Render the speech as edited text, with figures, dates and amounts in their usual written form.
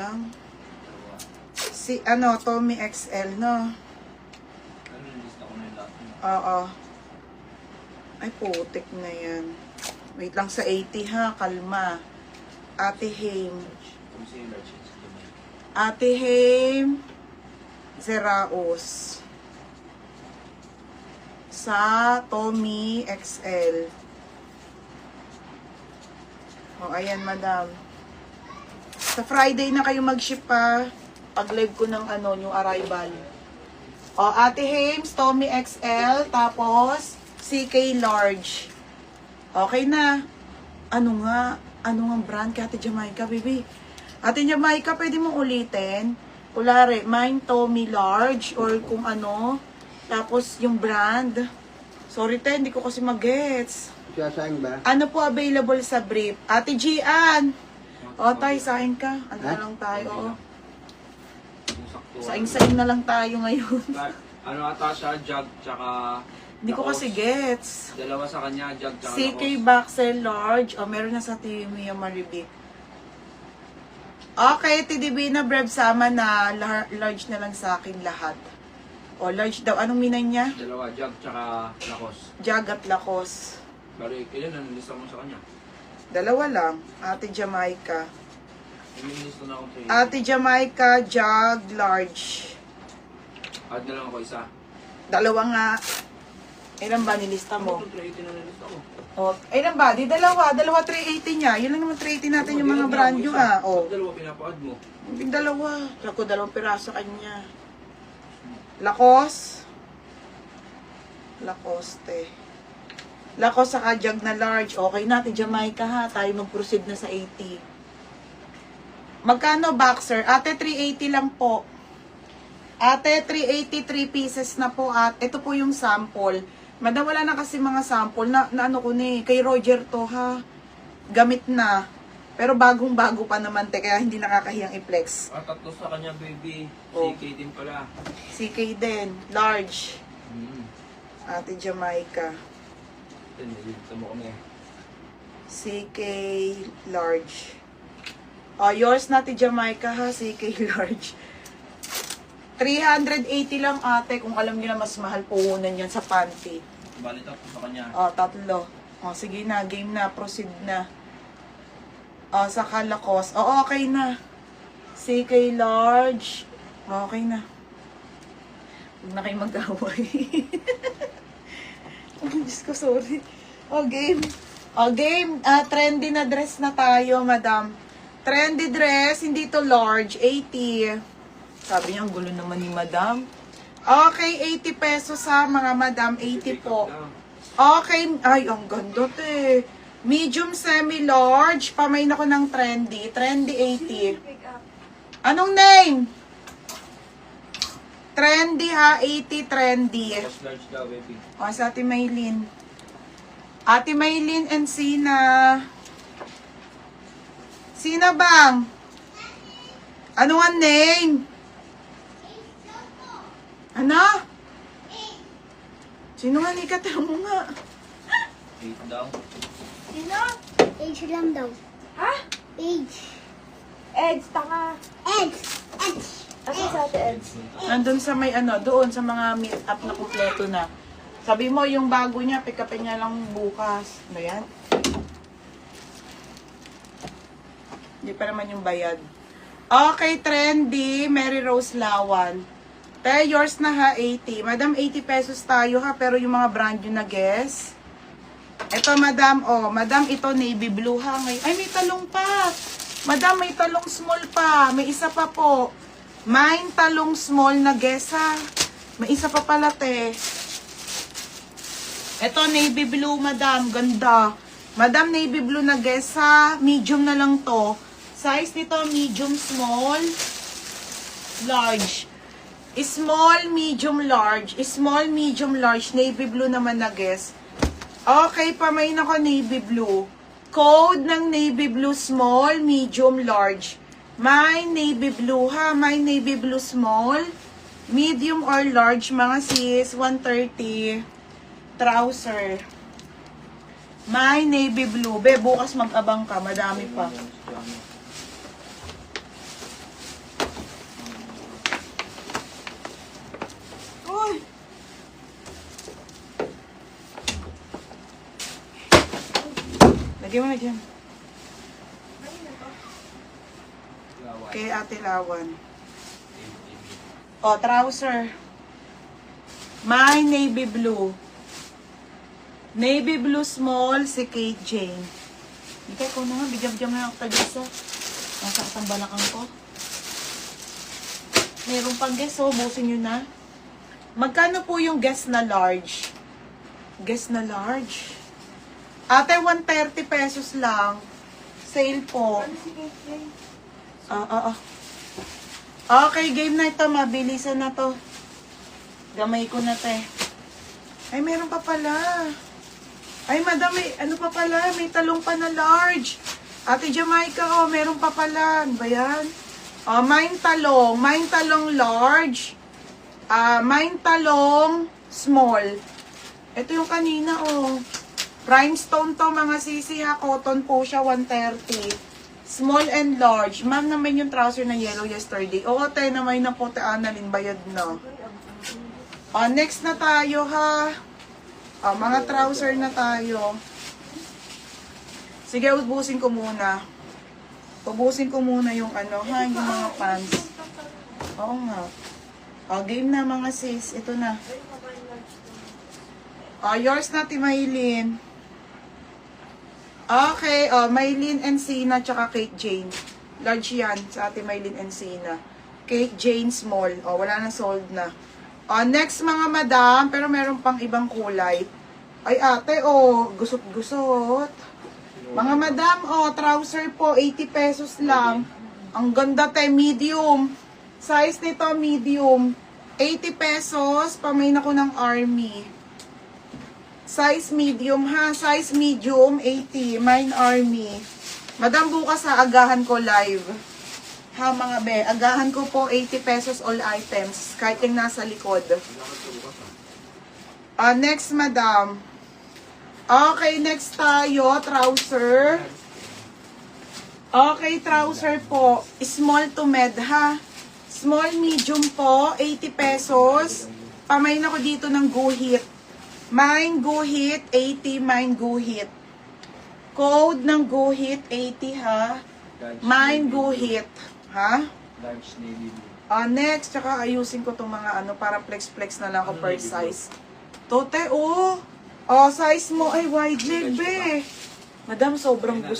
lang. Si, ano, Tommy XL, no? Ano yung lista ko na yung lahat mo? Oo. Ay, putik na yan. Wait lang sa 80 ha, kalma. Ate Haim. Kung sa'yo large yun sa Jamaica. Ate Haim Zeraos. Sa Tommy XL. O, ayan, madam. Sa Friday na kayo mag-ship pa. Pag-live ko ng ano, yung arrival. O, Ate Hames, Tommy XL, tapos CK Large. Okay na. Ano nga brand kay Ate Jamaica, baby? Ate Jamaica, pwede mong ulitin. Kulare, mine Tommy Large, or kung ano. Tapos yung brand. Sorry, te, hindi ko kasi mag-gets. Sasayang ba? Ano po available sa brief? Ate Gian! O, tayo, saing ka. Ano na lang tayo, oo. Yung sakto. Saing-saing na lang tayo ngayon. Ano ata siya, jug, tsaka... Hindi ko kasi gets. Dalawa sa kanya, jug, tsaka CK lakos. Baxel Large. O, meron na sa Timia Maribik. Okay, TDB na Brev, sama na. Large na lang sa akin lahat. O, large daw. Anong minay niya? Dalawa, jug, tsaka lakos. Jag at Lakos. Bali, ilan ang lista mo sa kanya? Dalawa lang. Ate Jamaica. May lista na akong 380. Ate Jamaica, Jag, Large. Add na lang ako isa. Dalawa nga. Ilan ba nilista mo? Ano itong 380 na nilista ko? O, ilan ba? Di dalawa. Dalawa 380 niya. Yun lang naman 380 natin yung mga brand nyo ah. O. Dalawa pinapa-add mo. Yung dalawa. Ako, dalawang piraso kanya. Lakos. Lacoste. Lakos sa Jag na large. Okay natin, Jamaica ha. Tayo mag-proceed na sa 80. Magkano boxer? Ate, 380 lang po. Ate, 383 pieces na po. At ito po yung sample. Madam, wala na kasi mga sample na ano ko ni. Kay Roger to ha. Gamit na. Pero bagong-bago pa naman te. Kaya hindi nakakahiyang i-flex. Tatlo sa kanya, baby. Oh. CK din pala. CK din. Large. Hmm. Ate Jamaica. Ito, nililita mo kami. CK Large. Yours na Ate Jamaica ha. CK Large. 380 lang ate. Kung alam niyo na mas mahal puhunan yan sa panty. Bali tatlo sa kanya. Tatlo. Sige na. Game na. Proceed na. Sa Kalakos. Okay na. CK Large. Okay na. Huwag na kayo mag-away. Oh, Diyos ko, sorry. Game. Game. Trendy na dress na tayo, madam. Trendy dress. Hindi to large. 80. Sabi niya, ang gulo naman ni madam. Okay, 80 pesos sa mga madam. 80 po. Okay. Ay, ang ganda te. Medium, semi-large. Pamain ako ng trendy. Trendy 80. Anong name? Trendy ha. 80 trendy. Mas large daw, baby. Sa Ate Maylin. Ate Maylin and Sina. Sina bang? Ano ang name? Ano? Sino nga ni Katanong mo nga? 8 daw. Sino? Age lang daw. Ha? Age. Eds, tanga. Age. Age. Asa sa ate Eds? Nandun sa may doon sa mga meet-up na kumpleto na. Sabi mo, yung bago niya, pick upin niya lang bukas. Ano yan? Hindi pa naman yung bayad. Okay, trendy. Mary Rose Lawan. Te, yours na ha, 80. Madam, 80 pesos tayo ha, pero yung mga brand yun na guess. Ito, madam, madam, ito navy blue ha. Ay, may talong pa. Madam, may talong small pa. May isa pa po. Mine talong small na guess ha. May isa pa pala, te. Ito, navy blue, madam. Ganda. Madam, navy blue na guess ha. Medium na lang to. Size nito, medium, small, large. Small, medium, large. Small, medium, large. Navy blue naman na guess. Okay, pamain ako navy blue. Code ng navy blue, small, medium, large. My navy blue ha. My navy blue, small, medium or large. Mga sis, 130. Trouser. My navy blue. Be, bukas mag-abang ka. Madami pa. Lagyan mo na dyan. Lawan. Kay Ate Lawan. O, trouser. My navy blue. Navy blue small si Kate Jane. Hindi ko na nga, bigyan-bigyan mo na ako tag-isa. Nasa katang balakang ko. Meron pang guess, oh, busin nyo na. Magkano po yung guess na large? Guess na large? Ate, 130 pesos lang. Sale po. Ano si Kate Jane? Okay, game na ito. Mabilisan na to. Gamay ko na, te. Ay, meron pa pala. Ay, madam, may, ano pa pala? May talong pa na large. Ate Jamaica, oh, meron pa pala. Ano ba yan? Mine talong large. Mine talong small. Ito yung kanina, oh. Rhinestone to, mga sisi ha. Cotton po siya, 130. Small and large. Ma'am naman yung trouser na yellow yesterday. Oo, te, naman na po, te, Annalyn, bayad na. Next na tayo, ha. Mga trouser na tayo. Sige, ubusin ko muna. Ubusin ko muna yung ano, ha, yung mga pants. Oo nga. Game na, mga sis. Ito na. Yours na, Maylin. Okay, Maylin and Sina, tsaka Kate Jane. Large yan sa Ate Maylin and Sina. Kate Jane, small. Wala na, sold na. Next, mga madam, pero meron pang ibang kulay. Ay, ate, gusot-gusot. Mga madam, trouser po, 80 pesos lang. Ang ganda, te, medium. Size nito, medium. 80 pesos, pamain ako ng army. Size medium, ha? Size medium, 80. Mine army. Madam, bukas ha, agahan ko live. Ha, mga be, agahan ko po 80 pesos all items. Kahit yung nasa likod. Next, madam. Okay, next tayo, trouser. Okay, trouser po. Small to med, ha? Small, medium po, 80 pesos. Pamain ako dito ng guhit. Mine guhit, 80. Mine guhit. Code ng guhit, 80, ha? Mine guhit. Ha? Large navy blue. Next, tsaka ayusin ko itong mga ano, para flex-flex na lang ako per size. Tote, size mo ay wide leg, be. Madam, sobrang gusto